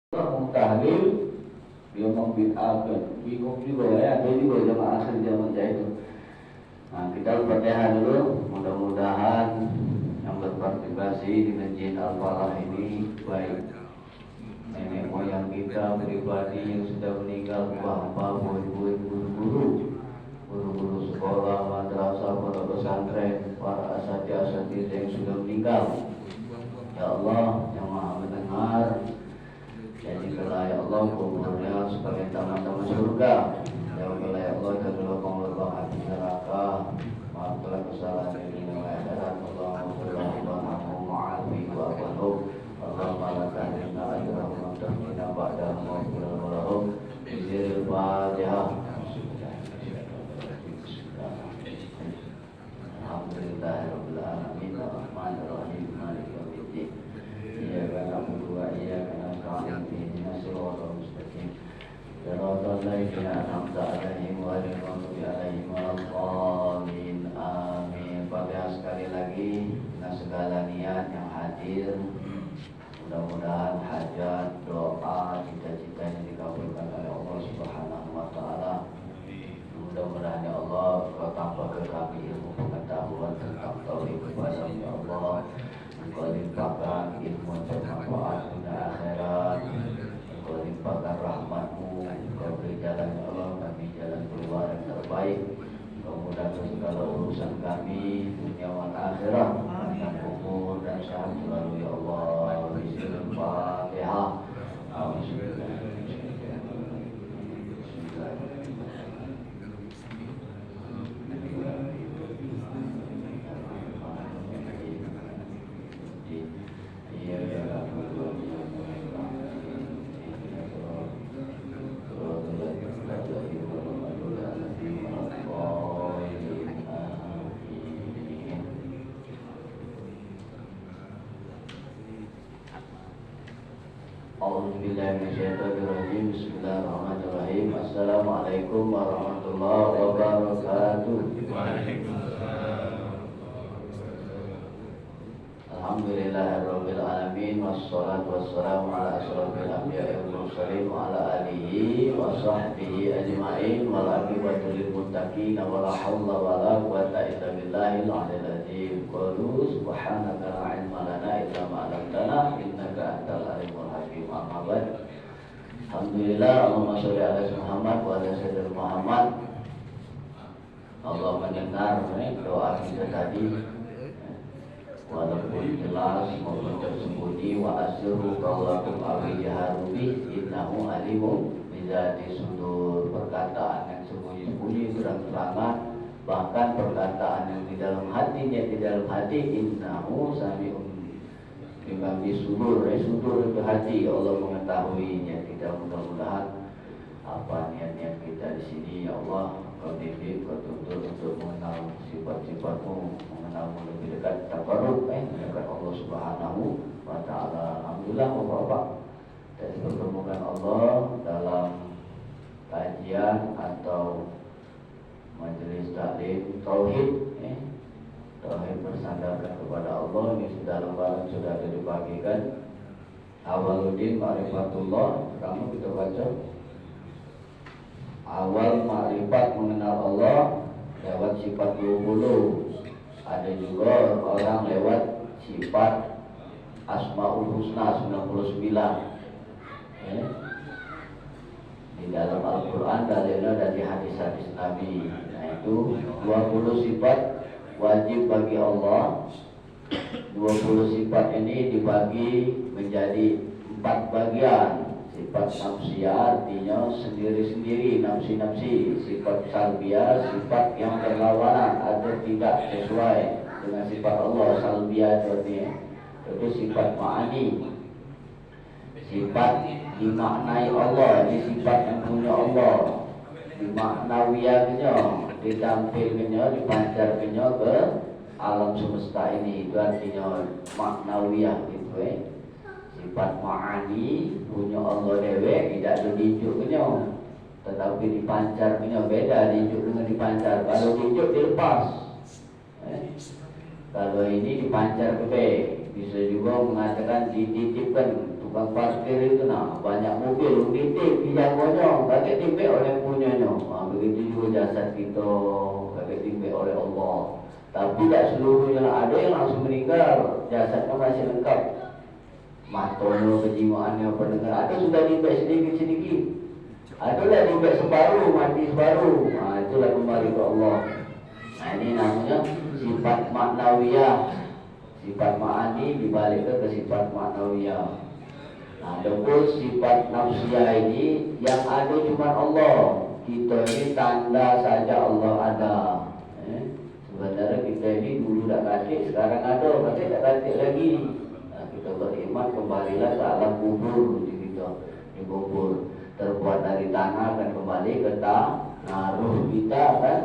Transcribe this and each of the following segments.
tahlil dia membid'ahkan, bingung juga ya, ada juga jamaah akhir zaman itu. Nah, kita Al-Fatihah dulu. Mudah-mudahan yang berpartisipasi di Masjid Al-Falah ini baik nenek moyang kita pribadi yang sudah meninggal, bapak, guru-guru sekolah, madrasah, para pesantren, para asatidz yang sudah meninggal. Ya Allah yang Maha mendengar, jadikanlah ya Allah kuburnya sebagai taman-taman surga. Jauhkanlah ya Allah dari lubang-lubang api neraka. Maafkanlah kesalahan yang dunia akhirat. Allahumma ma'afi wa afanhum. Allahumma la tahrimna ajrahum wa tahmina ba'dahum wa qulna walahum. Biziril Fatihah. Alhamdulillahirabbil alamin arrahmanir rahim maliki yaumiddin. Iyyaka na'budu wa iyyaka nasta'in ihdinas siratal mustaqim. Siratal ladzina an'amta 'alaihim ghairil maghdubi 'alaihim waladdallin. Amin. Fatihah sekali lagi dengan segala niat yang hadir. Mudah-mudahan hajat, doa, cita-cita yang dikabulkan oleh Allah Subhanahu wa taala. Mudah-mudahan ya Allah Kau tambahkan kami ilmu pengetahuan tentang tauhid kepada ya Allah. Engkau limpahkan ilmu yang bermanfaat dunia akhirat. Engkau limpahkan rahmat-Mu. Engkau beri jalan ya Allah kami jalan keluar yang terbaik. Engkau mudahkan segala urusan kami dunia dan akhirat, dan umur dan sehat selalu ya Allah. Bismillahirrahmanirrahim. Bismillahirrahmanirrahim. Assalamualaikum warahmatullahi wabarakatuh. Alhamdulillahirabbil alamin wassalatu wassalamu ala asyrofil anbiya'i wal mursalin wa ala alihi wa sahbihi ajma'in wal aqibatu lil muttaqin wa la haula wa la quwwata illa billahil aliyyil azim. Qalu subhanaka la ilma lana illa ma 'allamtana innaka antal alimul hakim. Amma ba'd. Alhamdulillah, Allahumma sholli ala Muhammad wa ala sayyidina Muhammad. Allah mendengar doa kita tadi, walaupun jelas maupun tersembunyi. Wa asirru qaulakum aw jaharu bi innahu alimun bizati sudur. Perkataan yang sembunyi-sembunyi, terang-terangan, bahkan perkataan yang di dalam hatinya, di dalam hati, innahu sami'un bima fi sudur. Sudur itu hati, Allah mengetahuinya. Tidak, mudah-mudahan apa niat-niat kita di sini ya Allah Kau bimbing, Kau tuntut untuk mengenal sifat-sifat-Mu, mengenal-Mu lebih dekat, tabarruk dekat Allah Subhanahu wa taala. Alhamdulillah Bapak-bapak, kita dipertemukan Allah dalam kajian atau majelis taklim tauhid. Tauhid bersandarkan kepada Allah. Ini sudah lembaran sudah ada dibagikan. Awaluddin Ma'rifatullah. Kamu kita baca awal ma'rifat mengenal Allah lewat sifat 20. Ada juga orang lewat sifat Asmaul Husna 99. Di dalam Al-Quran dalilnya dari hadis-hadis Nabi. Nah itu 20 sifat wajib bagi Allah. 20 sifat ini dibagi menjadi 4 bagian. Sifat nafsiyah artinya sendiri-sendiri, nafsi-nafsi. Sifat salbiyah, sifat yang berlawanan atau tidak sesuai dengan sifat Allah. Salbiyah artinya itu sifat ma'ani, sifat dimaknai Allah. Ini sifat yang punya Allah. Dimaknawiyahnya, ditampilkannya, dipancarkannya ke alam semesta ini. Itu artinya maknawiyah gitu Sifat ma'ani punya Allah dewe, tidak ditunjukkannya, tetapi dipancarkannya. Beda ditunjuk dengan dipancar. Kalau ditunjuk dilepas, kalau ini dipancar ke B. Bisa juga mengatakan dititipkan tukang parkir itu banyak mobil, titip dijaganya, kakek timbik oleh punyanya. Begitu juga jasad kita, kakek timbik oleh Allah. Tapi tak seluruhnya, ada yang langsung meninggal, jasadnya masih lengkap. Matanya, kejiwaannya, pendengar, ada sudah timbik sedikit-sedikit. Ada lah timbik separuh, mati separuh. Itulah kembali ke Allah. Ini namanya sifat maknawiyah. Sifat ma'ani dibalik ke sifat maknawiyah. Adapun sifat nafsiyah ini yang ada cuma Allah. Kita ini tanda saja Allah ada. Sebenarnya kita ini dulu tak katik, sekarang ada, katik tak katik lagi. Kita beriman kembalilah ke alam kubur kita. Di kubur terbuat dari tanah akan kembali ke tanah. Ruh kita akan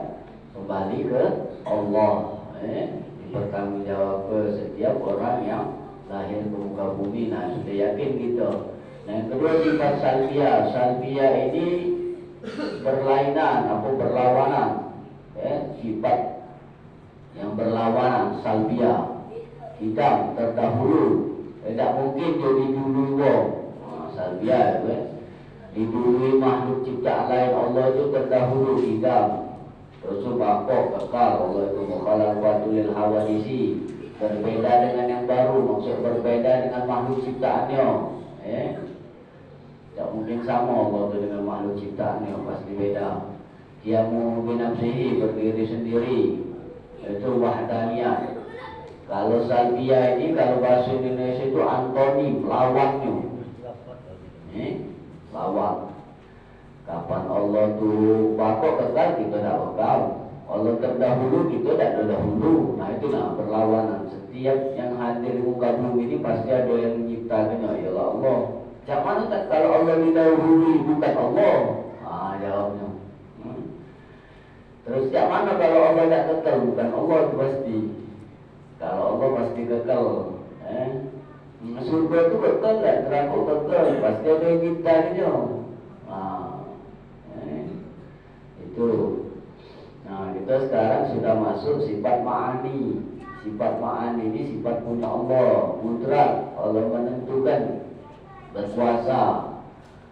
kembali ke Allah. Bertanggungjawab ke setiap orang yang lahir ke muka bumi. Sudah yakin gitu. Yang kedua sifat salbiyah. Salbiyah ini berlainan atau berlawanan. Sifat yang berlawanan, salbiyah. Hitam terdahulu. Tidak mungkin jadi dulu. Salbiyah didului makhluk ciptaan lain Allah itu terdahulu hitam. Rasul bakok kekal Allah itu mukhalaqatul hawadisi, berbeda dengan yang baru, maksud berbeda dengan makhluk ciptaannya. Tak mungkin sama Allah itu dengan makhluk ciptaannya, pasti beda. Dia mau binafsihi, berdiri sendiri, itu wahdaniyah. Kalau salbiyah ini, kalau bahasa Indonesia itu antonim, lawannya. Lawan. Kapan Allah tu bakok kekal, kita tak kekal. Allah terdahulu, kita tak terdahulu. Itulah perlawanan. Setiap yang hadir di muka bumi ini pasti ada yang menciptakannya, ialah Allah. Macam mana tak kalau Allah didahului bukan Allah? Jawabnya. Terus macam mana kalau Allah tak kekal, bukan Allah itu pasti. Kalau Allah pasti kekal. Surga itu kekal tak? Neraka kekal. Pasti ada yang menciptakannya. Itu. Kita sekarang sudah masuk sifat ma'ani. Sifat ma'ani ini sifat punya Allah, mudrat. Allah menentukan, berkuasa.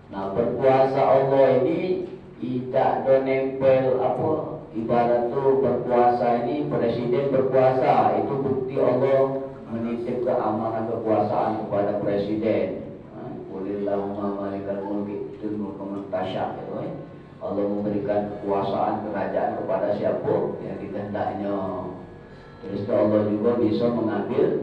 Berkuasa Allah ini tidak ada nempel apa, ibarat tu berkuasa ini presiden berkuasa, itu bukti Allah menitip keamanan kekuasaan kepada presiden. Qulillahumma malikal mulki tu'til mulka man tasya'. Allah memberikan kekuasaan kerajaan kepada siapa yang dikehendaknya. Terus Allah juga bisa mengambil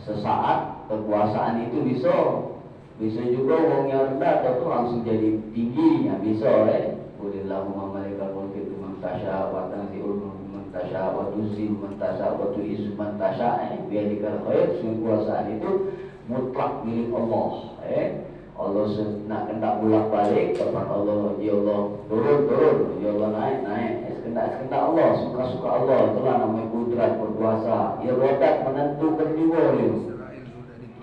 sesaat kekuasaan itu bisa juga orang yang rendah atau langsung jadi tinggi, bisa. Qulillahumma malikal mulki tu'til man tasya' wa tanzi'ul mulka man tasya' wa tu'izzu man tasya' wa tu'izzu man tasya'. Biadikal khair, kekuasaan itu mutlak milik Allah. Allah nak kendak bolak balik, kapan Allah, ya Allah turun, ya Allah naik, sekendak Allah, suka Allah. Itulah namanya kudrat, berkuasa. Ya rodat menentukan juga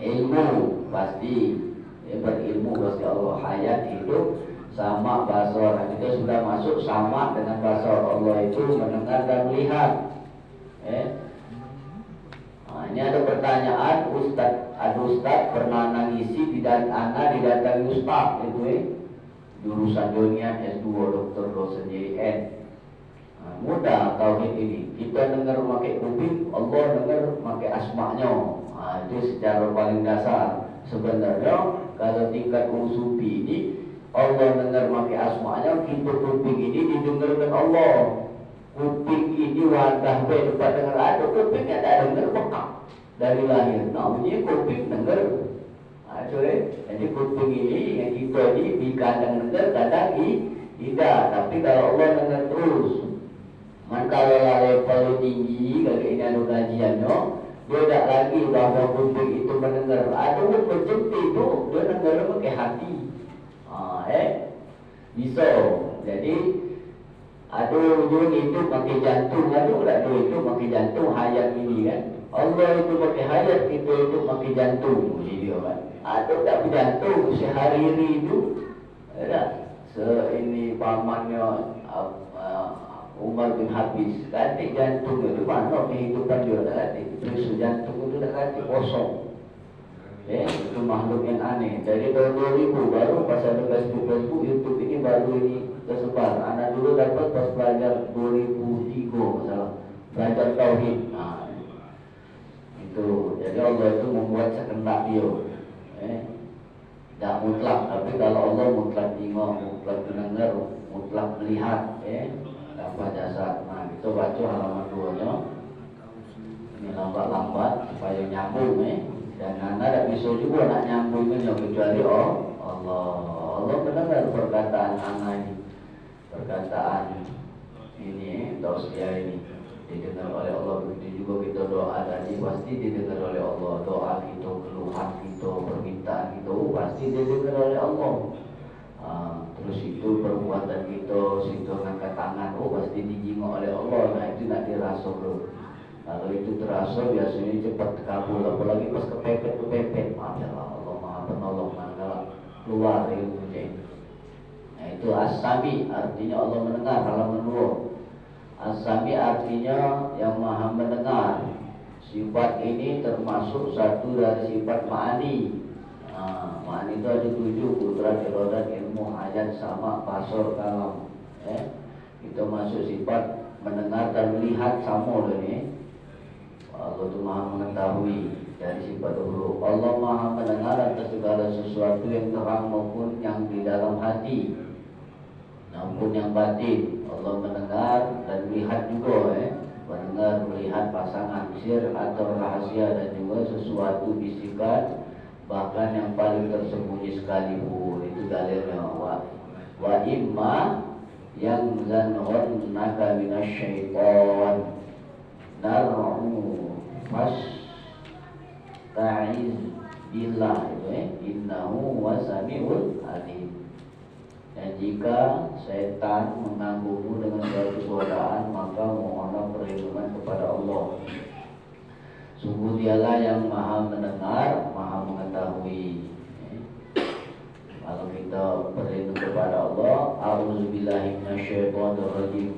ilmu pasti, berilmu pasti Allah. Hayat hidup sama basar. Kita sudah masuk sama dengan basar. Allah itu mendengar dan melihat. Ini ada pertanyaan, ada Ustaz pernah nangisi bidan anak didatangi Ustaz itu jurusan dunia S2 doktor dosen JN. Mudah tauhid ini. Kita dengar pakai kuping, Allah dengar pakai asma'nya. Itu secara paling dasar. Sebenarnya kalau tingkat sufi ini, Allah dengar pakai asma'nya, kita kuping ini didengarkan Allah. Kuping ini wadah tempat dengar, ada kuping yang tak dengar bekak dari lahir. Namanya kuping dengar. Jadi kuping ini yang kita ini kadang dengar, kadang tidak. Tapi kalau Allah dengar terus. Kalau level tinggi, kalau ini ada kajiannya, dia tak lagi bahwa kuping itu mendengar. Ada pun macam itu, dia dengar pakai hati. Bisa. Jadi ada ujung itu pakai jantung, ada itu pakai jantung hayat ini kan. Allah itu pakai hayat, kita itu pakai jantung. Jadi kan. Ada tak pakai jantung sehari ini itu. Ada. Ini pamannya Umar bin Habis, katik jantung itu mana kehidupan dia tak katik. Terus jantung itu tak katik kosong. Itu makhluk yang aneh. Dari tahun 2000 baru pas ada Facebook, YouTube ini baru ini tersebar. Anak dulu dapat pas belajar 2003 masalah belajar tauhid. Nah, itu jadi Allah itu membuat sekendak dia. Tidak mutlak, tapi kalau Allah mutlak tengok, mutlak mendengar, mutlak melihat, dapat jasa. Nah, kita baca halaman 2-nya. Ini lambat-lambat supaya nyambung, Dan anda tidak bisa juga nak nyambungnya kecuali Allah. Allah mendengar perkataan anak ini, perkataan ini, tausiah ini didengar oleh Allah. Begitu juga kita doa tadi pasti didengar oleh Allah. Doa kita, keluhan kita, permintaan kita pasti didengar oleh Allah. Terus itu perbuatan kita, situ angkat tangan, pasti dijingok oleh Allah. Nah itu nak dirasa bro. Kalau itu terasa biasanya cepat kabul, apalagi pas kepepet, ya Allah Maha Penolong, manakala keluar ilmunya. Nah itu as-sami, artinya Allah mendengar, halaman 2. As-sami artinya yang Maha mendengar. Sifat ini termasuk satu dari sifat ma'ani. Ma'ani itu ada 7, kudrat, irodat, ilmu, hajat, sama, basor, kalam. Itu masuk sifat mendengar dan melihat sama ini. Allah itu Maha mengetahui dari sifat dahulu. Allah Maha mendengar atas segala sesuatu yang terang maupun yang di dalam hati, maupun yang batin. Allah mendengar dan melihat juga, mendengar, melihat pasangan sir atau rahasia dan juga sesuatu bisikan, bahkan yang paling tersembunyi sekalipun. Itu dalilnya. Wa imma yang zanhun naka minasyaitan nar'u fasta'iz billah, innahu wasami'ul alim. Dan jika setan mengganggumu dengan suatu godaan, maka mohonlah perlindungan kepada Allah. Sungguh dialah yang Maha mendengar, Maha mengetahui. Kalau kita berlindung kepada Allah, a'udzubillahi minasyaitonirrajim.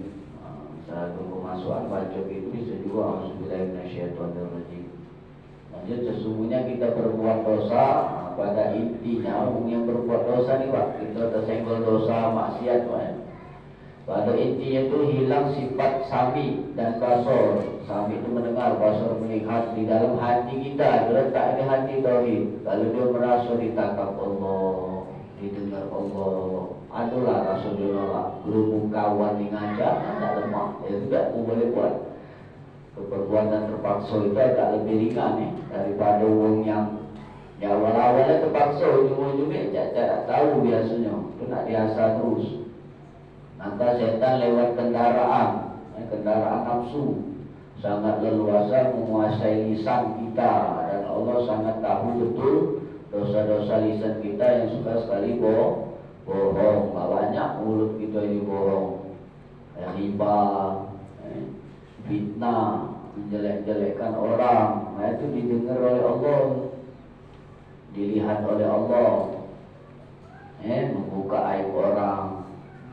Saat pemasukan baca itu bisa juga a'udzubillahi minasyaitonirrajim. Lanjut, sesungguhnya kita berbuat dosa. Pada intinya yang berbuat dosa nih Pak, kita tersenggol dosa maksiat Pak. Pada intinya itu hilang sifat sami dan basor. Sami itu mendengar, basor melihat. Di dalam hati kita terletak di hati tauhid. Kalau dia merasa ditangkap Allah, didengar Allah, adalah rasa dia nolak. Berhubung kawan yang ngajak, tidak lemah. Ya tidak, aku boleh buat. Perbuatan terpaksa itu agak lebih ringan daripada orang yang awal-awalnya terpaksa, ujung-ujungnya tidak tahu biasanya. Itu nak diasah terus. Maka setan lewat kendaraan nafsu sangat leluasa menguasai lisan kita, dan Allah sangat tahu betul dosa-dosa lisan kita yang suka sekali bohong. Banyak mulut kita ini bohong, riba, fitnah, menjelek-jelekkan orang. Nah itu didengar oleh Allah, dilihat oleh Allah. Membuka aib orang,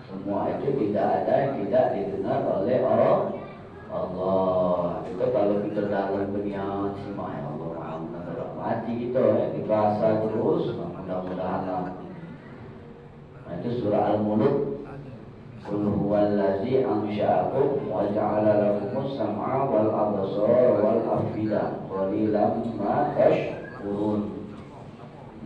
semua itu tidak ada yang tidak didengar oleh Allah. Itu kalau kita dalam berniat simak ya Allah, hati kita dibahasa terus, mudah-mudahan. Nah, itu surah Al-Mulk. Qul huwallazi ansha'akum wa ja'ala lakumus sam'a wal absara wal afida qalilan ma tashkurun.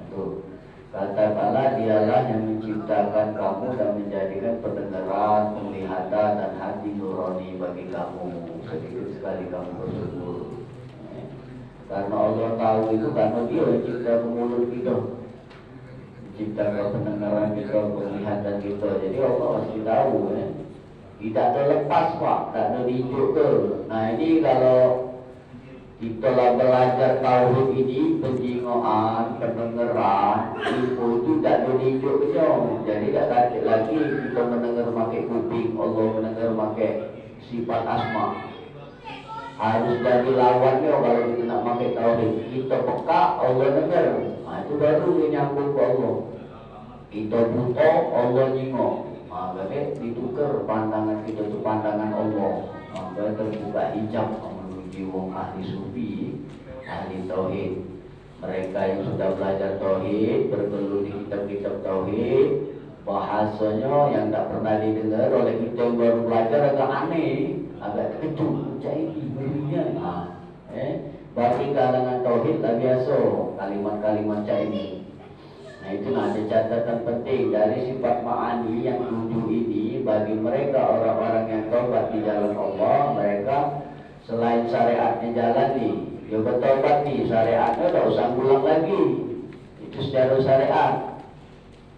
Itu katakanlah dialah yang menciptakan kamu dan menjadikan pendengaran, penglihatan dan hati nurani bagi kamu. Sedikit sekali kamu bersyukur. Karena Allah tahu itu, karena Dia yang cipta mulut kita, menciptakan pendengaran kita, penglihatan kita. Jadi Allah pasti tahu. Tidak terlepas Pak, tak ada dijuk ke. Nah ini kalau kita lah belajar tauhid ini, penjingoan, pendengaran, ilmu itu tak ada dijuk ke. Jadi tak takut lagi kita mendengar pakai kuping, Allah mendengar pakai sifat asma. Harus dari lawannya kalau kita nak pakai tauhid. Kita peka, Allah dengar. Nah itu baru dia nyambung ke Allah. Kita buta, Allah nyingok. Berarti ditukar pandangan kita itu pandangan Allah. Berarti terbuka hijab menuju wong ahli sufi, ahli tauhid. Mereka yang sudah belajar tauhid, bergelut di kitab-kitab tauhid, bahasanya yang tak pernah didengar oleh kita yang baru belajar agak aneh, agak terkejut. Jadi berinya, bagi kalangan tauhid tak biasa kalimat-kalimat ini. Nah itu ada catatan penting dari sifat ma'ani yang 7 ini bagi mereka orang-orang yang taubat di jalan Allah. Mereka selain syariatnya jalan nih, dia bertobat nih, syariatnya tak usah ulang lagi. Itu secara syariat.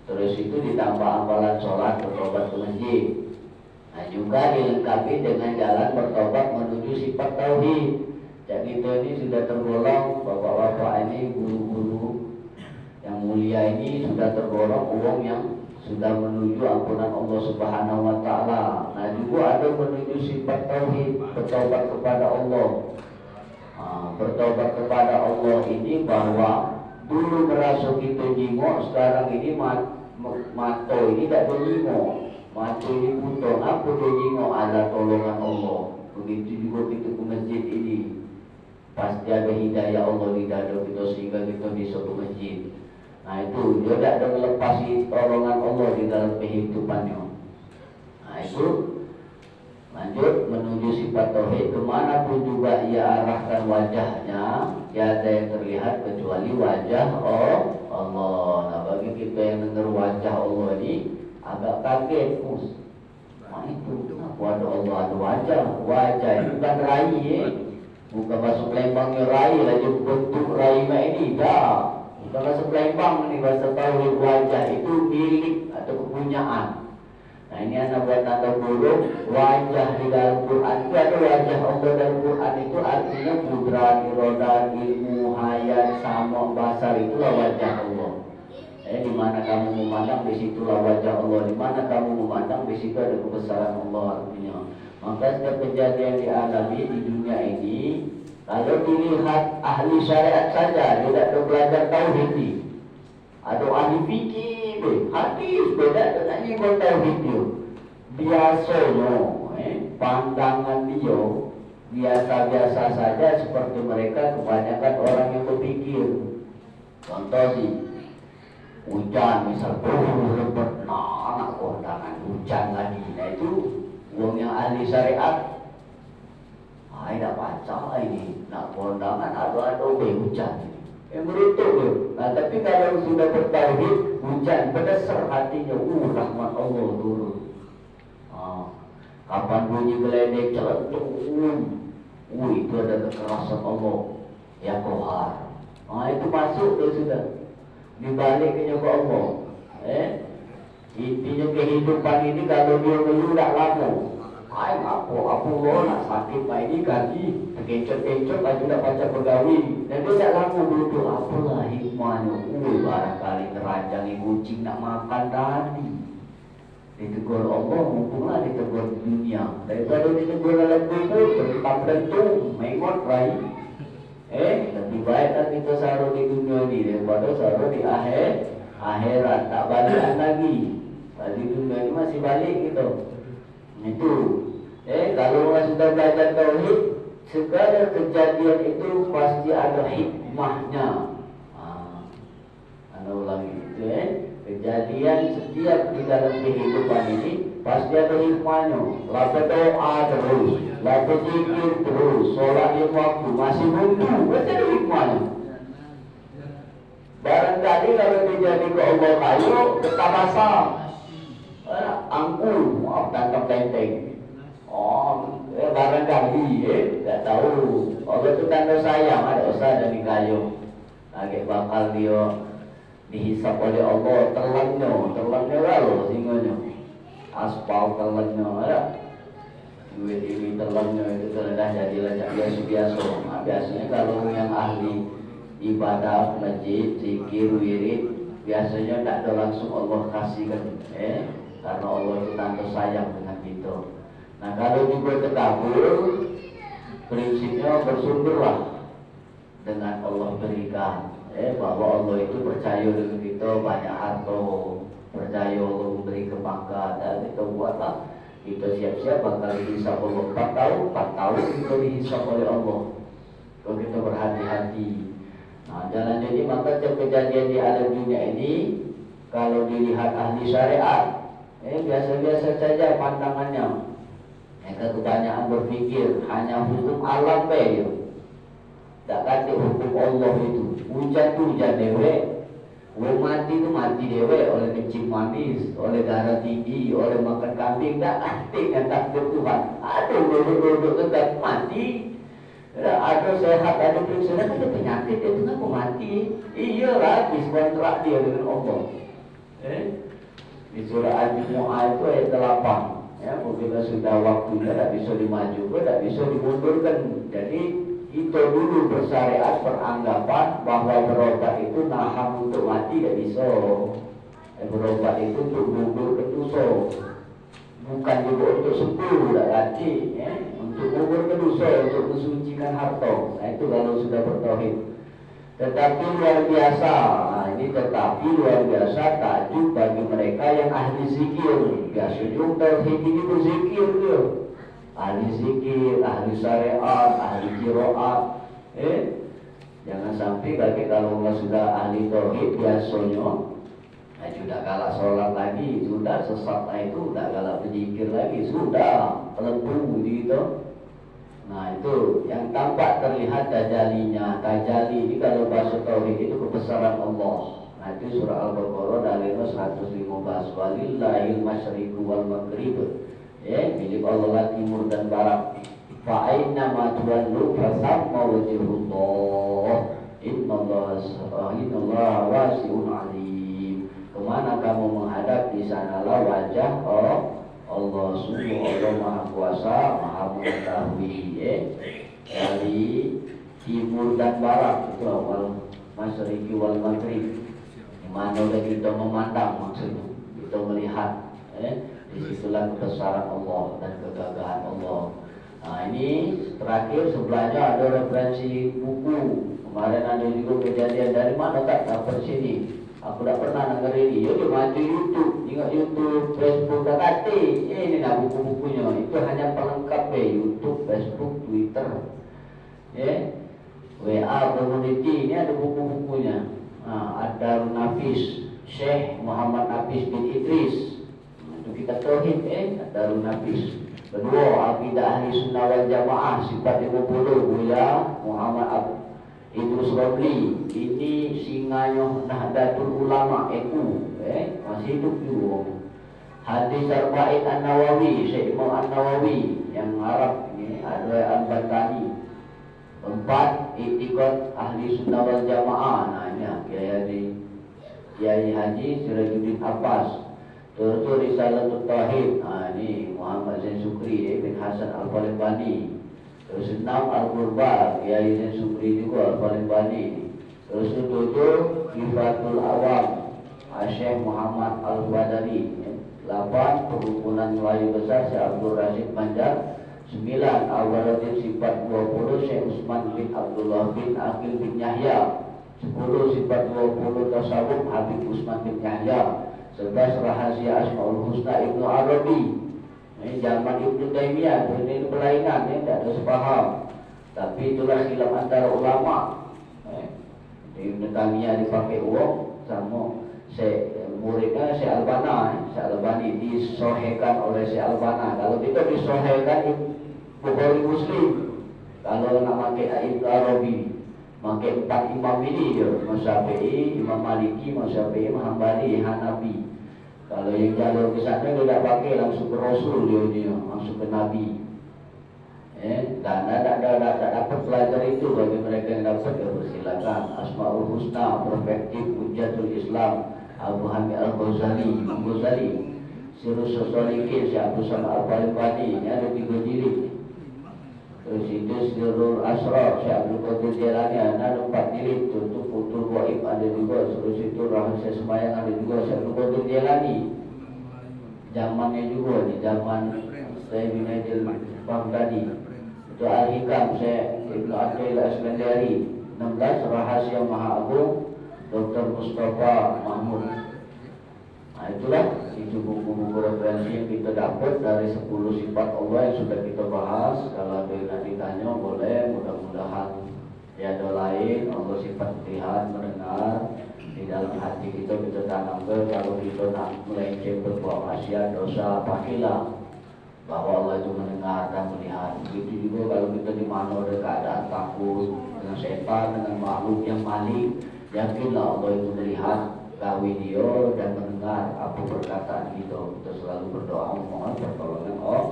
Terus itu ditambah amalan sholat, bertobat ke masjid. Nah juga dilengkapi dengan jalan bertobat menuju sifat tauhid. Jadi kita ini sudah tergolong, bapak-bapak ini, guru-guru yang mulia ini sudah tergolong uang yang sudah menuju ampunan Allah Subhanahu wa Ta'ala. Nah juga ada menuju sifat tauhid, bertobat kepada Allah. Bertobat kepada Allah ini bahwa dulu merasa kita jingok, sekarang ini mata ini tak berjingok, mata ini buta. Apa dia jingok? Ada tolongan Allah. Begitu juga kita ke masjid ini, pasti ada hidayah Allah di dada kita sehingga kita bisa ke masjid. Nah itu dia tak ada melepasi tolongan Allah di dalam kehidupannya. Nah itu lanjut menuju sifat tauhid, kemanapun juga ia arahkan wajahnya, tiada yang terlihat kecuali wajah Allah. Nah bagi kita yang dengar wajah Allah ini agak kaget, nah itu aku ada Allah, ada wajah. Wajah itu bukan rai, bukan masuk lembangnya rai lagi bentuk rai ini, dah. Bukan bahasa Palembang ini, bahasa tauhid. Wajah itu milik atau kepunyaan. Nah ini anak buat tanda buruk. Wajah di dalam Quran itu ada wajah Allah dalam Quran itu artinya kudrat, irodat, ilmu, hayat, sama, basar, itulah wajah Allah. Di mana kamu memandang, di situlah wajah Allah. Di mana kamu memandang, di situ ada kebesaran Allah artinya. Maka setiap kejadian dialami di dunia ini, kalau dilihat ahli syariat saja, dia tak ada belajar tauhid ni. Ada ahli fikih, hadis beda dengan ni tauhid dia. Biasanya, pandangan dia biasa-biasa saja seperti mereka kebanyakan orang yang berfikir. Contoh sih, hujan misal lebat, anak kondangan hujan lagi. Nah itu orang yang ahli syariat. Tidak baca ini, nak kondangan ada hujan. Berutuk tu. Nah tapi kalau sudah bertauhid, hujan berdasar hatinya, rahmat Allah turun. Kapan bunyi geledek celentuk, itu ada kekerasan Allah, ya kohar. Itu masuk tu sudah, dibaliknya ke Allah. Intinya kehidupan ini kalau dia dulu tak lama. Aku nak sakit ini kaki kencot-kencot lagi nak baca pegawai dan dia tak lama duduk. Apalah hikmahnya? Barangkali keranjang kucing nak makan tadi ditegur Allah, mumpunglah ditegur di dunia daripada ditegur dalam kubur berlipat lentung mengot rai. Lebih baiklah kita saruh di dunia ini daripada saruh di akhirat. Tak balikan lagi. Di dunia ini masih balik gitu. Itu kalau orang sudah belajar tauhid, segala kejadian itu pasti ada hikmahnya. Anda ulangi itu kejadian setiap di dalam kehidupan ini pasti ada hikmahnya. Lalu doa terus, lalu zikir terus, sholat di waktu masih buntu, pasti ada hikmahnya. Barangkali kalau terjadi ke Allah kayu, tetap basah. Angkul, tangkap tenteng. Barangkali, tak tahu. Allah itu tanda sayang, ada usaha dari kayu. Lagi bakal dia dihisap oleh Allah, telannya lalu singonya. Aspal telannya, ada. Duit telannya itu telah jadilah biasa. Biasanya kalau yang ahli ibadah, masjid, zikir, wirid, biasanya tak ada langsung Allah kasihkan. Karena Allah itu tanda sayang dengan kita. Nah kalau juga terkabul, prinsipnya bersumberlah dengan Allah berikan. Bahwa Allah itu percaya dengan kita banyak harta, percaya Allah memberi kebanggaan. Kita buatlah, kita siap-siap bakal dihisap Allah 4 tahun kita dihisap oleh Allah. Kalau kita berhati-hati. Nah, jalan jadi maka kejadian di alam dunia ini kalau dilihat ahli syariat, biasa-biasa saja pandangannya. Mereka kebanyakan berpikir hanya hukum alam saja. Tak kata hukum Allah itu. Hujan tu hujan dewe, mati tu mati dewe oleh kencing manis, oleh darah tinggi, oleh makan kambing. Tak artinya takdir Tuhan. Aduh, duduk-duduk tetap mati. Ada sehat, ada periksa, ada penyakit, itu kan mati. Iyalah, habis kontrak dia dengan Allah. Di surah Al-Jumu'ah itu ayat 8. Ya, apabila sudah waktunya tak bisa dimajukan, tak bisa dimundurkan. Jadi kita dulu bersyariat beranggapan bahwa berobat itu nahan untuk mati tak bisa. Berobat itu untuk mundur ke dosa, bukan juga untuk sembuh tak lagi. Untuk mundur ke dosa, untuk mensucikan harta. Nah itu kalau sudah bertauhid. Tetapi luar biasa, tetapi luar biasa takjub bagi mereka yang ahli zikir. Biasa juga tauhid ini berzikir dia. Ahli zikir, ahli syariat, ahli qiraat. Jangan sampai bagi kalau sudah ahli tauhid biasanya sudah kalah sholat lagi, sudah sesat itu, sudah kalah berzikir lagi, sudah pelembu gitu. Nah itu yang tampak terlihat tajalinya. Tajali ini kalau bahasa tauhid itu kebesaran Allah. Nah itu surah Al-Baqarah dalil 115. Walillahil masyriqu wal maghrib. Milik Allah lah timur dan barat. Fa aina ma tuwallu fasamma wajhullah. Innallaha wasi'un alim. Kemana kamu menghadap di sanalah wajah Allah. Sungguh Allah Maha Kuasa, Maha Mengetahui. Dari timur dan barat itu awal masyriqi wal maghrib. Di mana kita memandang maksudnya, kita melihat. Disitulah kebesaran Allah dan kegagahan Allah. Nah ini terakhir sebelahnya ada referensi buku. Kemarin ada juga kejadian dari mana tak dapat sini. Aku tak pernah dengar ini. Dia maju YouTube, tengok YouTube, Facebook tak kata. Ini nak buku-bukunya. Itu hanya pelengkap YouTube, Facebook, Twitter. WA Community ini ada buku-bukunya. Ada Nafis, Syekh Muhammad Nafis bin Idris. Itu kita tauhid, ada Nafis. Kedua, Aqidah Ahli Sunnah wal Jamaah sifat 50 Buya Muhammad Idrus Robli. Ini singanya Nahdlatul Ulama EKU, masih hidup juga. Hadis Arba'in An-Nawawi, Syekh Imam An-Nawawi yang Arab ini ada Al-Batani. 4, I'tiqad Ahli Sunnah wal Jamaah. Nah ini Kiai Haji Sirajuddin Abbas. Terus Risalatul Tauhid. Ini Muhammad Zain Sukri bin Hasan Al-Palembani. Terus 6 Al-Qurba, Kiai Zain Sukri juga Al-Palembani. Terus 7 Kifatul Awam, Syekh Muhammad Al-Badari. 8 Perhimpunan Melayu Besar Syekh Abdul Rashid Banjar. 9 Al-Waradin Sifat 20 Syekh Usman bin Abdullah bin Aqil bin Yahya. 10 Sifat 20 Tasawuf Habib Usman bin Yahya. 11 Rahasia Asmaul Husna Ibnu Arabi. Ini zaman Ibnu Taimiyah. Ini perlainan, tidak ada sepaham. Tapi itulah khilaf antara ulama. Ibnu Taimiyah dipakai uang sama muridnya Syekh Albani. Syekh Albani disohhekan oleh Syekh Albani. Kalau kita disohhekan Bukhari Muslim. Kalau nak pakai Ibnu Arabi, pakai 4 imam ini dia, Imam Syafi'i, Imam Maliki, Imam Syafi'i, Imam Hambali, Hanafi. Kalau yang jalur ke sana dia tak pakai, langsung ke Rasul dia, langsung ke Nabi. Dan tak dapat pelajar itu. Bagi mereka yang dapat, ya bersilakan. Asmaul Husna, Perspektif Hujjatul Islam, Abu Hamid Al-Ghazali, Imam Ghazali. Sirus Sosolikin, Syekh Abdul Samad Al-Palembani. Ini ada 3 jilid. Terus itu Sirul Asrar, Syekh Abdul Qadir Jailani, ada 4 jilid. Contoh Futul Waib ada juga. Terus itu Rahasia Semayang ada juga, Syekh Abdul Qadir Jailani. Zamannya juga, di zaman saya bin Aidil Baghdadi. Itu Al-Hikam, Syekh Ibnu Aqil Al-Iskandari. 16 Rahasia Maha Agung, Dr. Mustafa Mahmud. Nah itulah itu buku-buku referensi yang kita dapat dari 10 sifat Allah yang sudah kita bahas. Kalau ada yang ditanya boleh, mudah-mudahan Tiada lain Allah sifat melihat, mendengar. Di dalam hati kita tanam kalau kita nak melenceng berbuat maksiat dosa, pastilah bahwa Allah itu mendengar dan melihat. Begitu juga kalau kita di mana ada keadaan takut dengan setan, dengan makhluk yang maling, yakinlah Allah itu melihat video dan mendengar apa perkataan kita. Kita selalu berdoa memohon pertolongan Allah.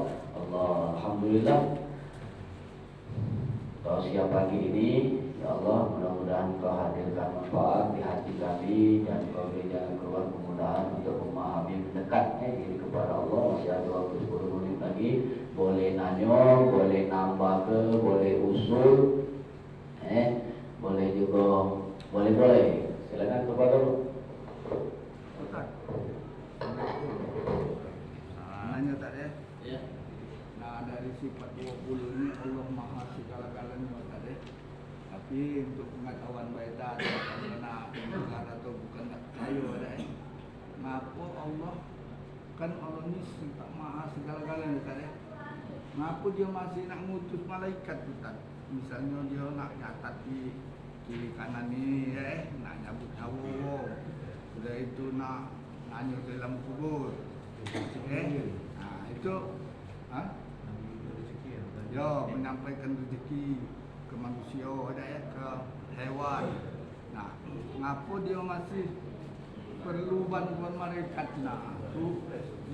Alhamdulillah. Tausiah pagi ini, ya Allah, mudah-mudahan Kau hadirkan manfaat di hati kami dan Kau beri jalan keluar kemudahan untuk memahami mendekatnya diri kepada Allah. Masih ada waktu 10 menit lagi. Boleh nanya, boleh nambah ke, boleh usul, boleh juga, boleh. Silakan kepada dulu. Nanya tak ya? Ya. Nah, dari sifat 20 ini Allah Maha segala-galanya tak ya? Tapi untuk pengetahuan beda karena pendengar atau bukan tak percaya ada ya? Ngapa Allah kan Allah ni sifat Maha segala-galanya tak ya? Ngapa dia masih nak ngutus malaikat tu tak? Misalnya dia nak nyatat di kiri kanan ni nak nyabut nyawa. Sudah itu nak nanya ke dalam kubur. Nah, itu ya menyampaikan rezeki ke manusia ada ya, ke hewan. Nah, ngapa dia masih perlu bantuan malaikat? Nah,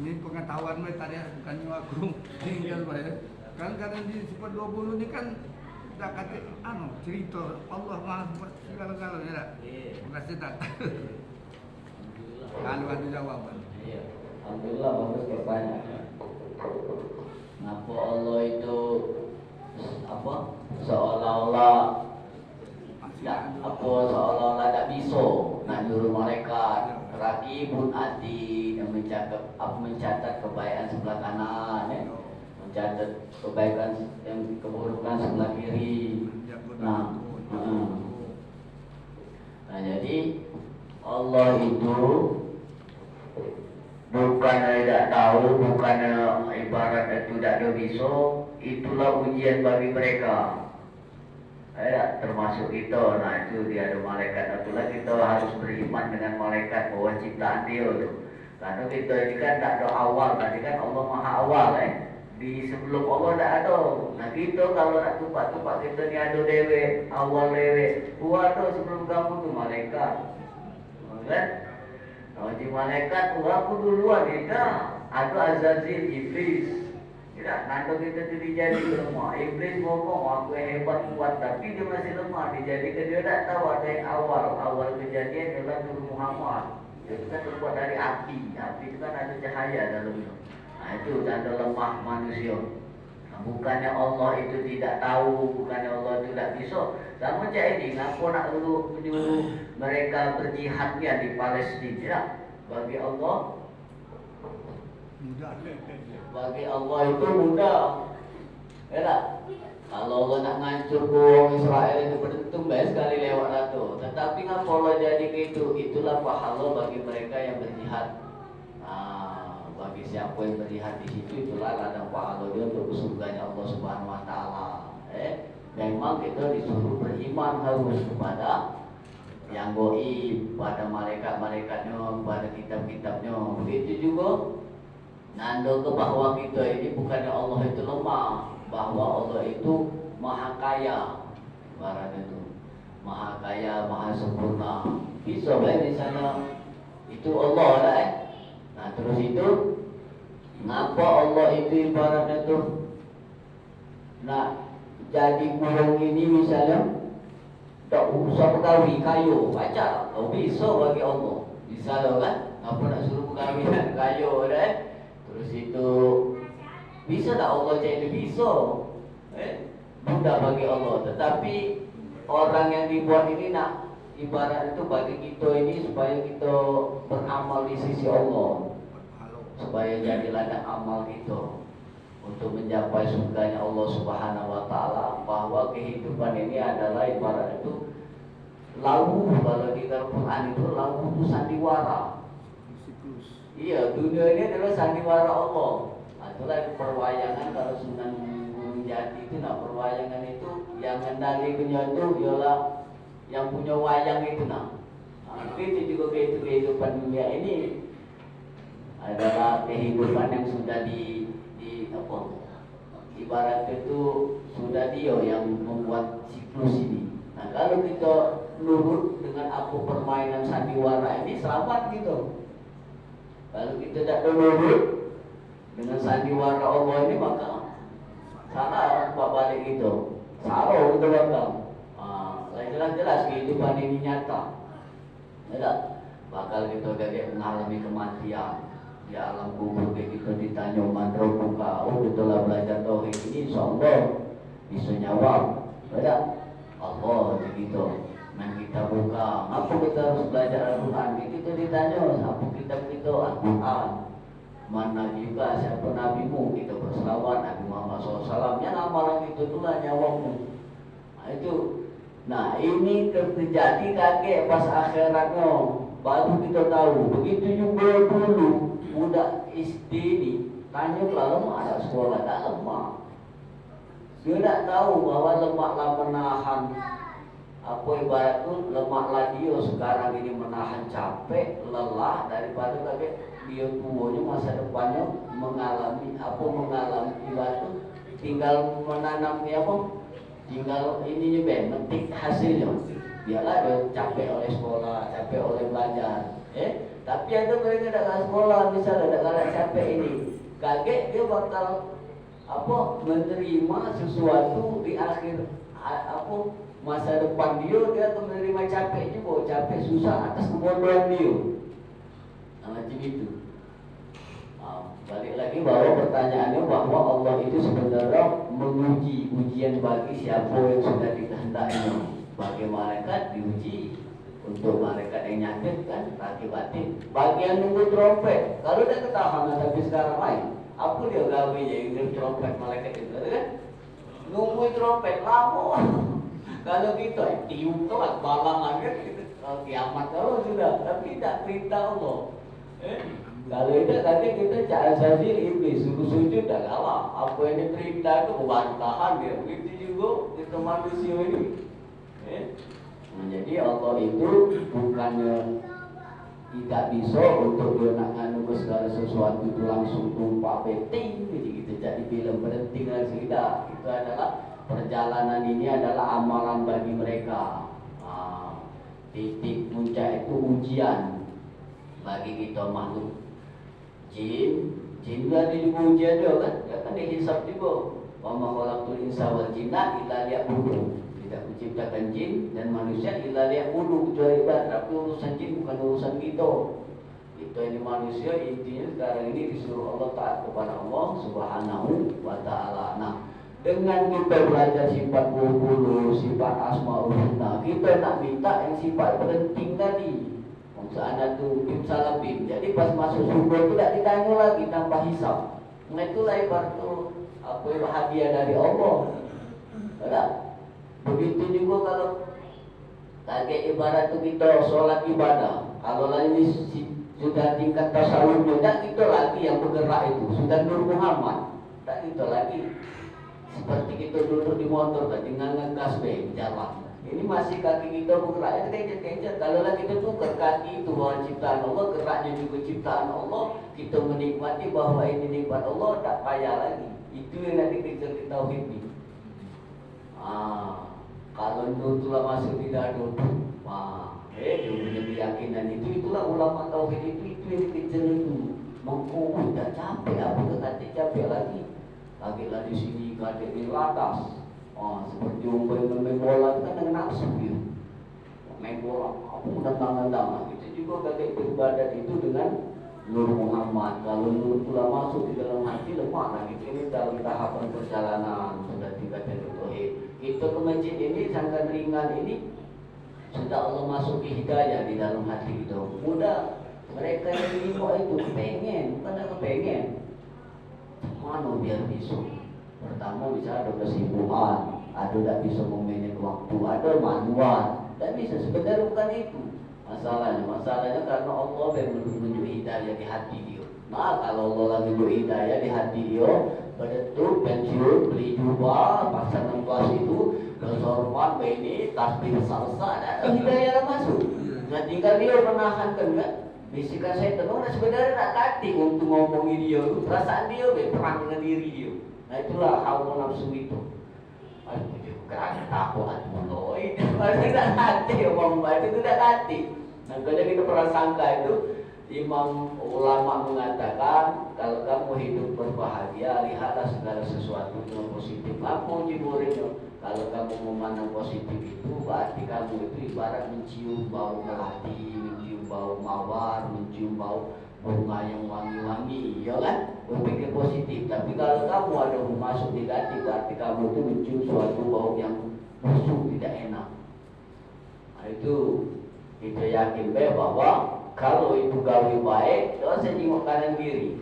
ini pengetahuan mereka tadi, bukannya aku tinggal ya. Kan kadang di sifat 20 ini kan tak kata cerita Allah Maha segala-galanya tak? Terima kasih tak? Kalau ada jawaban. Iya. Alhamdulillah bagus pertanyaan. Kenapa Allah itu seolah-olah seolah-olah tak bisa nak nyuruh malaikat rakibun ati yang mencatat kebaikan sebelah kanan mencatat kebaikan yang keburukan sebelah kiri. Nah, jadi Allah itu bukan tidak tahu, bukan ibarat itu tidak ada bisa. Itulah ujian bagi mereka. Termasuk kita. Nah, itu dia ada malaikat. Itulah kita harus beriman dengan malaikat bahwa ciptaan dia itu. Karena kita ini kan tak ada awal. Tadi kan Allah Maha Awal. Di sebelum Allah tak ada. Nah, kita kalau nak tupak-tupak kita ni ada dewe, awal dewe. Buat tu sebelum kamu tu malaikat. Kan? Di malaikat aku duluan kita. Atau Azazil, Iblis. Tidak, nanti kita tu dijadikan lemah. Iblis ngomong aku hebat kuat, tapi dia masih lemah. Dijadikan dia tak tahu ada yang awal kejadian ialah Nabi Muhammad. Dia kan terbuat dari api. Api itu kan ada cahaya dalamnya. Nah, itu tanda lemah manusia. Bukannya Allah itu tidak tahu, bukannya Allah itu tidak bisa. Sama macam ini, ngapa nak menyuruh mereka berjihadnya di Palestina? Bagi Allah mudah. Bagi Allah itu mudah. Ya tak? Kalau Allah nak ngancur orang Israel itu beruntung baik sekali lewat ratu. Tetapi ngapa Allah jadi gitu? Itulah pahala bagi mereka yang berjihad. Bagi siapa yang berjihad di situ, itulah ladang pahala dia untuk surganya Allah Subhanahu Wa Taala. Memang kita disuruh beriman harus kepada yang goib, pada malaikat-malaikatnya, pada kitab-kitabnya. Begitu juga nando ke bahwa kita ini bukannya Allah itu lemah, bahwa Allah itu maha kaya. Ibarat itu maha kaya, maha sempurna. Bisa baik di sana itu Allah lah. Nah, terus itu ngapa Allah itu ibaratnya itu nak jadi kurung ini misalnya tak usah berkahwin kayu baca bisa bagi Allah bisa loh kan. Ngapa nak suruh berkahwinan kayu terus itu bisa tak Allah jadi bisa mudah bagi Allah. Tetapi orang yang dibuat ini nak ibarat itu bagi kita ini supaya kita beramal di sisi Allah, supaya jadi ladang amal kita untuk mencapai surganya Allah Subhanahu Wa Taala. Bahwa kehidupan ini adalah ibarat itu lawu, kalau di Al-Quran itu lawu itu sandiwara. Iya, dunia ini adalah sandiwara Allah. Itulah perwayangan kalau Sunan Gunung Jati itu, nah perwayangan itu yang ngendalikannya itu ialah yang punya wayang itu itu juga kehidupan dunia ini adalah kehidupan yang sudah di apa ibarat itu sudah dia yang membuat siklus ini. Nah kalau kita nurut dengan apa permainan sandiwara ini selamat gitu. Kalau kita tidak nurut dengan sandiwara Allah ini maka salah balik itu. Salah kita bakal. Jelas-jelas kehidupan ini nyata. Tidak bakal kita kayak mengalami kematian di alam kubur kayak kita ditanya mantra buka, betul lah belajar tauhid ini insyaallah bisa jawab. Tidak Allah begitu. Nah kita buka, apa kita harus belajar Al-Quran? Kita ditanya apa kitab kita Al-Quran. Mana juga siapa nabimu? Kita berselawat Nabi Muhammad SAW. Yang amalan itu itulah nyawamu. Nah itu. Nah ini terjadi kakek pas akhiratnya baru kita tahu. Begitu juga dulu budak SD ini tanya kalau lemah ada sekolah tak lemah. Dia tak tahu bahwa lemaklah menahan apa ibarat tu lemaklah dia sekarang ini menahan capek lelah daripada kakek dia tuanya masa depannya mengalami ibarat tu tinggal menanam apa? Tinggal ini juga metik hasilnya. Biarlah dia capek oleh sekolah, capek oleh belajar. Tapi ada mereka tak sekolah misalnya tak capek ini, kaget dia bakal apa menerima sesuatu di akhir apa masa depan dia akan menerima capek juga, capek susah atas kebodohan dia. Macam itu. Balik lagi bahwa pertanyaannya bahwa Allah itu sebenarnya menguji ujian bagi siapa yang sudah dikehendaki. Bagi malaikat diuji, untuk malaikat yang nyakit kan kaki batin. Bagi yang nunggu trompet, kalau dia ketahanan tapi sekarang lain, apa dia gawinya yang nunggu trompet malaikat itu kan? Nunggu trompet lama. Kalau kita tiup tuh balang lagi kiamat kalau sudah, tapi tidak perintah Allah. Kalau itu tadi kita cak asazil iblis suruh sujud dah kalah. Apa yang diperintah itu kebantahan dia. Begitu juga kita manusia ini. Nah, jadi Allah itu bukannya tidak bisa untuk dia nak nganu segala sesuatu itu langsung tumpak beting gitu. Jadi film berhenti langsung tidak. Itu adalah perjalanan ini adalah amalan bagi mereka. Titik puncak itu ujian bagi kita makhluk. Jin juga ujian dia kan dihisab juga. Wa ma khalaqtul insa wal jinna illa liya'budun. Tidak menciptakan jin dan manusia illa liya'budun kecuali ibadah. Tapi urusan jin bukan urusan kita. Kita ini manusia intinya sekarang ini disuruh Allah taat kepada Allah Subhanahu wa taala. Nah, dengan kita belajar sifat 20, sifat asmaul husna, kita nak minta yang sifat penting tadi. Sana tu tim salabim. Jadi pas masuk surga tidak ditanya lagi tanpa hisab. Nah itulah ibarat tu apa hadiah dari Allah. Tidak? Begitu juga kalau kaget ibarat tu kita solat ibadah. Kalau ini sudah tingkat tasawufnya, tak kita lagi yang bergerak itu sudah Nur Muhammad. Tak kita lagi seperti kita duduk di motor tadi ngegas jalan. Ini masih kaki kita bergerak, kencet-kencet. Kalau lah kita tukar kaki itu bahwa ciptaan Allah, geraknya juga ciptaan Allah, kita menikmati bahwa ini nikmat Allah, tak payah lagi. Itu yang nanti kita tauhid ini. Kalau itulah masuk tidak duduk, dia punya keyakinan itulah ulama tauhid itu yang dikejar itu. Mengkubur, tak capek, apa kata capek lagi. Lagi di sini, kadek di atas. Seperti umpan main bola itu kan dengan nafsu ya. Main bola, aku menentang-nentang. Itu juga kakek beribadat itu dengan Nur Muhammad. Kalau Nur pula masuk di dalam hati lemah lagi. Ini dalam tahapan perjalanan sudah tingkatan tauhid. Kita ke masjid ini sangat ringan ini sudah Allah masuki hidayah di dalam hati kita. Mudah mereka yang lima itu pengen, bukan tak pengen. Mana biar bisa? Pertama bisa ada kesibukan, ada tak bisa memanage waktu, ada manual, tak bisa sebenarnya bukan itu. Masalahnya karena Allah yang menunjuk hidayah di hati dia. Nah, kalau Allah lagi menunjuk hidayah di hati dia, betul pensiun, beli jubah, pasangan kelas itu, bersorban, ini, tasbih salsa, dan hidayah masuk. Nah, tinggal dia menahankan kan? Bisikan saya tenang, sebenarnya nak hati untuk ngomongin dia, perasaan dia, perang dengan diri dia. Nah, itulah hawa nafsu itu. Aduh, kerana takut aduh, itu tidak hati, omong baik itu tidak hati. Nah, kalau kita prasangka itu, Imam ulama mengatakan kalau kamu hidup berbahagia, lihatlah segala sesuatu yang positif. Apa jiburinnya? Kalau kamu memandang positif itu, berarti kamu itu ibarat mencium bau melati, mencium bau mawar, mencium bau bunga yang wangi-wangi, ya kan? Berpikir positif. Tapi kalau kamu ada masuk negatif, berarti kamu itu mencium suatu bau yang busuk, tidak enak. Nah, itu kita yakin bahwa kalau itu gawe baik, dosa jenguk kanan kiri.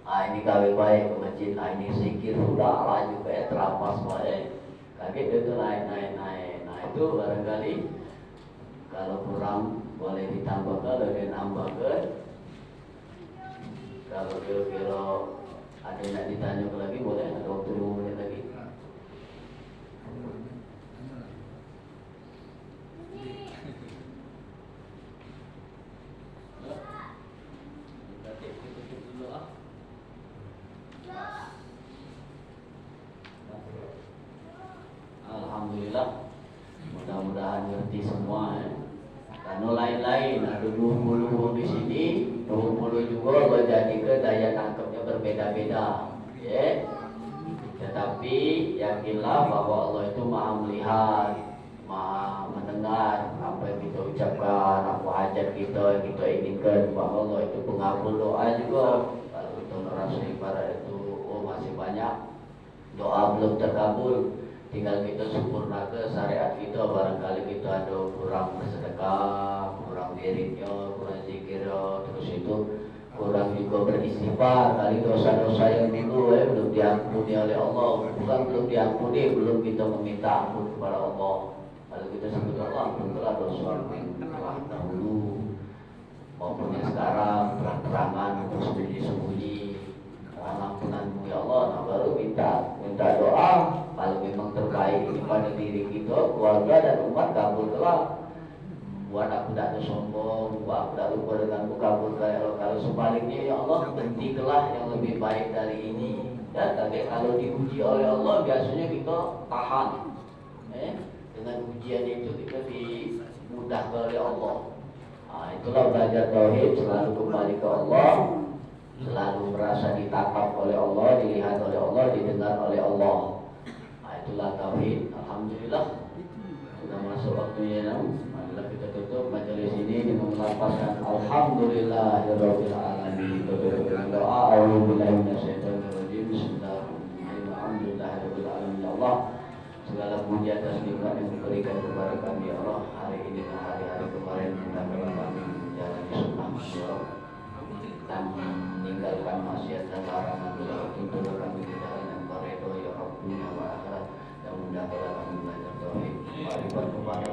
Ini gawe baik ke masjid, ini zikir sudah lanjut kayak terapas baik. Kaget itu naik. Nah itu barangkali kalau kurang boleh ditambahkan, boleh nambahkan. Kalau kira-kira ada yang nak ditanya lagi boleh, ada waktu 5 menit lagi. Alhamdulillah, mudah-mudahan ngerti semua. Karena lain-lain ada 20 di sini, 20 juga berjadikan daya tangkapnya berbeda-beda. Ya. Tetapi yakinlah bahwa Allah itu maha melihat, maha mendengar apa yang kita ucapkan, apa hajat kita yang kita inginkan. Bahwa Allah itu pengabul doa juga. Kalau kita merasa ibarat itu masih banyak doa belum terkabul, tinggal kita sempurnakan syariat kita. Barangkali kita ada kurang bersedekah, kurang wiridnya, kurang zikirnya, terus itu kurang juga beristighfar. Kali dosa-dosa yang dulu belum diampuni oleh Allah. Bukan belum diampuni, belum kita meminta ampun kepada Allah. Kalau kita sebut Allah, ampunilah dosa yang telah dahulu maupun yang sekarang, terang-terangan untuk sembunyi-sembunyi. Ampunanmu ya Allah. Nah, baru minta doa. Kalau memang terbaik ini pada diri kita, keluarga dan umat, kabulkanlah. Buat aku tidak sombong, buat aku tidak lupa denganmu, kabulkan. Kalau sebaliknya ya Allah, bentikanlah yang lebih baik dari ini. Dan kalau diuji oleh Allah, biasanya kita tahan. Dengan ujian itu kita dimudahkan oleh Allah. Nah, itulah belajar tauhid, selalu kembali ke Allah, selalu merasa ditatap oleh Allah, dilihat oleh Allah, didengar oleh Allah. Nah, itulah tauhid. Alhamdulillah sudah masuk waktunya. Marilah kita tutup majelis ini dengan melafazkan alhamdulillahirabbil alamin. Dengan doa a'udzubillahi minasyaitonirrajim. Bismillahirrahmanirrahim. Alhamdulillahirabbil alamin. Ya Allah, segala puji atas nikmat yang diberikan kepada kami ya Allah. Hari ini dan hari-hari kemarin kita telah kami menjalani sunnah ya Allah, dan meninggalkan maksiat dan larangan dosa. Tuntunlah kami ke jalan yang beredha ya Rabbuna wa akhirat, dan mudahkanlah kami belajar tauhid, ma'rifat kepada